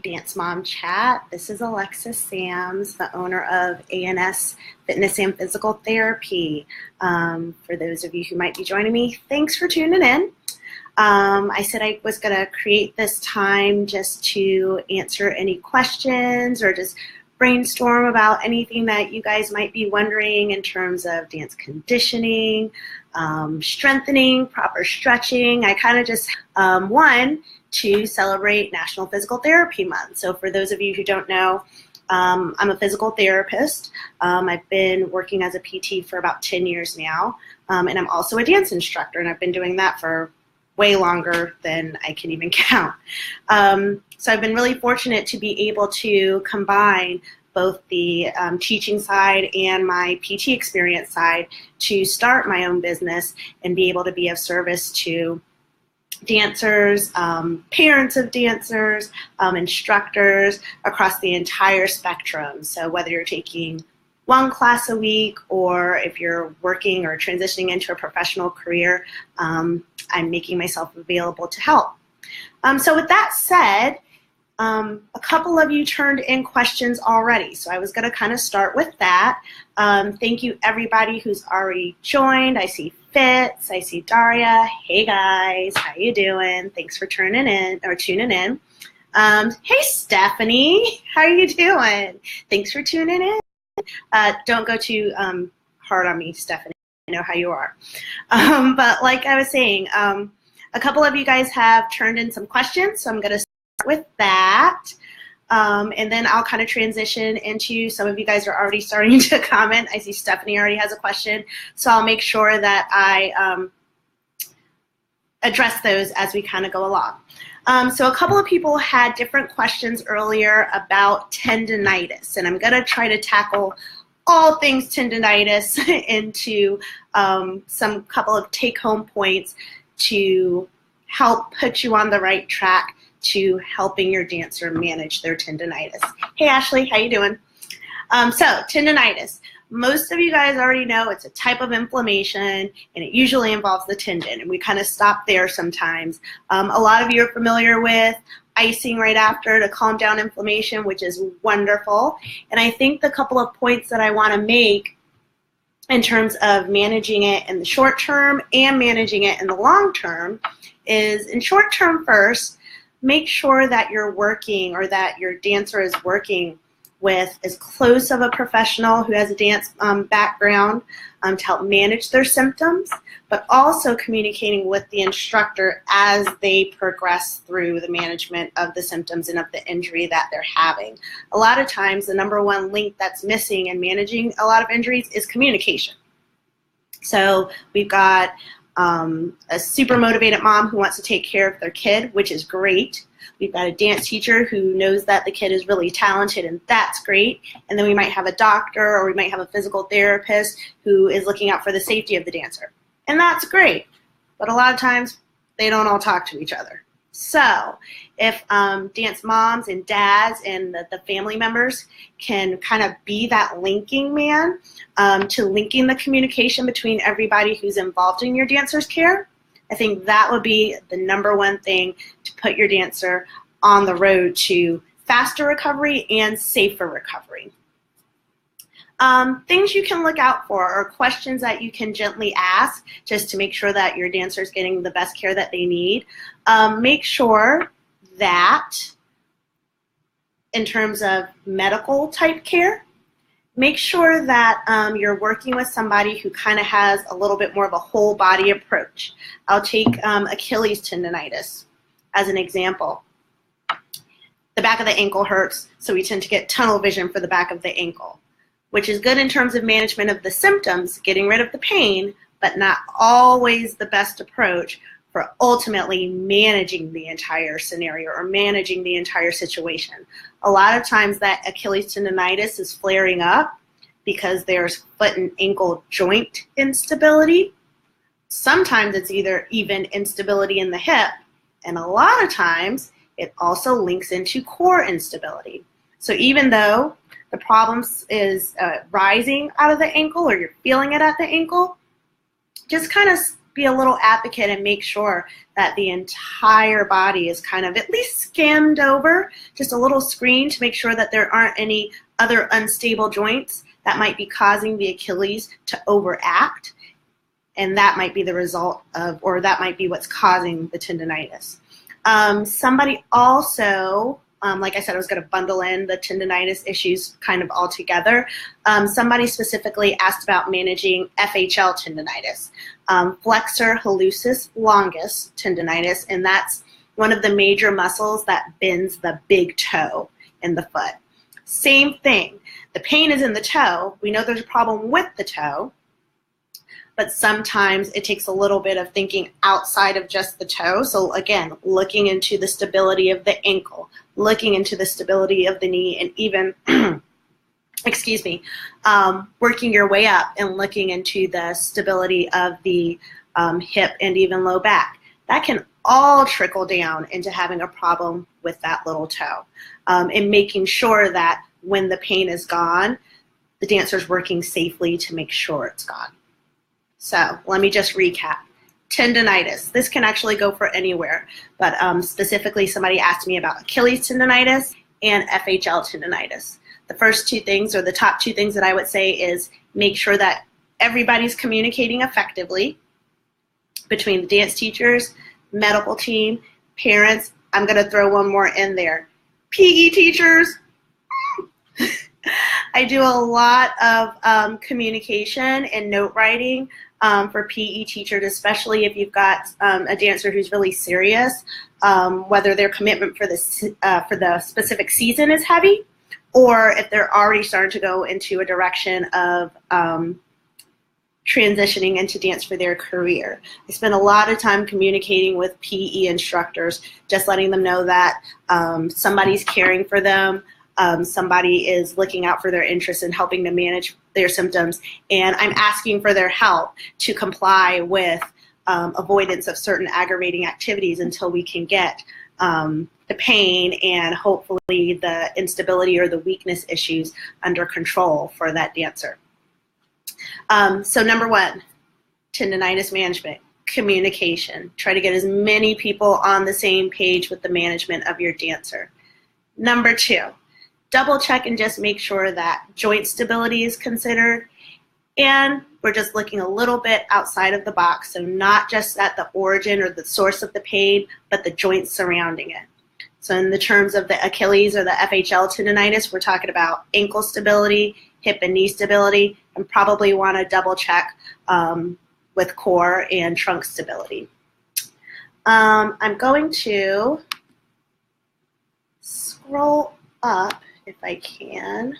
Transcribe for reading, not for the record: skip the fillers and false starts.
Dance Mom Chat. This is Alexis Sams, the owner of ANS Fitness and Physical Therapy. For those of you who might be joining me, thanks for tuning in. I said I was going to create this time just to answer any questions or just brainstorm about anything that you guys might be wondering in terms of dance conditioning, strengthening, proper stretching. I kind of just, to celebrate National Physical Therapy Month. So for those of you who don't know, I'm a physical therapist. I've been working as a PT for about 10 years now, and I'm also a dance instructor, and I've been doing that for way longer than I can even count. So I've been really fortunate to be able to combine both the teaching side and my PT experience side to start my own business and be able to be of service to dancers, parents of dancers, instructors across the entire spectrum. So whether you're taking one class a week or if you're working or transitioning into a professional career, I'm making myself available to help. So with that said, a couple of you turned in questions already, so I was going to kind of start with that. Thank you everybody who's already joined. I see Fitz, I see Daria. Hey guys, how you doing? Thanks for tuning in. Hey Stephanie, how are you doing? Thanks for tuning in. Don't go too hard on me, Stephanie. I know how you are. But like I was saying, a couple of you guys have turned in some questions, so I'm going to with that, and then I'll kind of transition into some of you guys are already starting to comment. I see Stephanie already has a question, so I'll make sure that I address those as we kind of go along. So a couple of people had different questions earlier about tendinitis, and I'm going to try to tackle all things tendinitis into some couple of take-home points to help put you on the right track to helping your dancer manage their tendinitis. Hey Ashley, how you doing? So tendinitis. Most of you guys already know it's a type of inflammation and it usually involves the tendon, and we kind of stop there sometimes. A lot of you are familiar with icing right after to calm down inflammation, which is wonderful. And I think the couple of points that I want to make in terms of managing it in the short term and managing it in the long term is, in short term first, make sure that you're working or that your dancer is working with as close of a professional who has a dance background to help manage their symptoms, but also communicating with the instructor as they progress through the management of the symptoms and of the injury that they're having. A lot of times the number one link that's missing in managing a lot of injuries is communication. So we've got a super motivated mom who wants to take care of their kid, which is great. We've got a dance teacher who knows that the kid is really talented, and that's great. And then we might have a doctor or we might have a physical therapist who is looking out for the safety of the dancer. And that's great. But a lot of times they don't all talk to each other. So if dance moms and dads and the family members can kind of be that linking man to linking the communication between everybody who's involved in your dancer's care, I think that would be the number one thing to put your dancer on the road to faster recovery and safer recovery. Things you can look out for or questions that you can gently ask just to make sure that your dancer is getting the best care that they need. Make sure that in terms of medical type care, make sure that you're working with somebody who kind of has a little bit more of a whole body approach. I'll take Achilles tendinitis as an example. The back of the ankle hurts, so we tend to get tunnel vision for the back of the ankle, which is good in terms of management of the symptoms, getting rid of the pain, but not always the best approach for ultimately managing the entire scenario or managing the entire situation. A lot of times that Achilles tendinitis is flaring up because there's foot and ankle joint instability. Sometimes it's either even instability in the hip, and a lot of times it also links into core instability. So even though the problem is rising out of the ankle or you're feeling it at the ankle, just kind of be a little advocate and make sure that the entire body is kind of at least skimmed over, just a little screen to make sure that there aren't any other unstable joints that might be causing the Achilles to overact. And that might be the result of, or that might be what's causing the tendonitis. Somebody also, like I said, I was going to bundle in the tendonitis issues kind of all together. Somebody specifically asked about managing FHL tendonitis, flexor hallucis longus tendonitis, and that's one of the major muscles that bends the big toe in the foot. Same thing. The pain is in the toe. We know there's a problem with the toe, but sometimes it takes a little bit of thinking outside of just the toe. So again, looking into the stability of the ankle, looking into the stability of the knee, and even, excuse me, working your way up and looking into the stability of the hip and even low back. That can all trickle down into having a problem with that little toe, and making sure that when the pain is gone, the dancer's working safely to make sure it's gone. So let me just recap. Tendonitis. This can actually go for anywhere, but specifically somebody asked me about Achilles tendonitis and FHL tendonitis. The first two things, or the top two things that I would say, is make sure that everybody's communicating effectively between the dance teachers, medical team, parents. I'm going to throw one more in there. PE teachers. I do a lot of communication and note writing for PE teachers, especially if you've got a dancer who's really serious, whether their commitment for the specific season is heavy, or if they're already starting to go into a direction of transitioning into dance for their career. I spend a lot of time communicating with PE instructors, just letting them know that somebody's caring for them, somebody is looking out for their interests and helping to manage their symptoms, and I'm asking for their help to comply with avoidance of certain aggravating activities until we can get the pain and hopefully the instability or the weakness issues under control for that dancer. So number one, tendonitis management, communication. Try to get as many people on the same page with the management of your dancer. Number two, double check and just make sure that joint stability is considered, and we're just looking a little bit outside of the box, so not just at the origin or the source of the pain, but the joints surrounding it. So in the terms of the Achilles or the FHL tendonitis, we're talking about ankle stability, hip and knee stability, and probably want to double check with core and trunk stability. I'm going to scroll up if I can.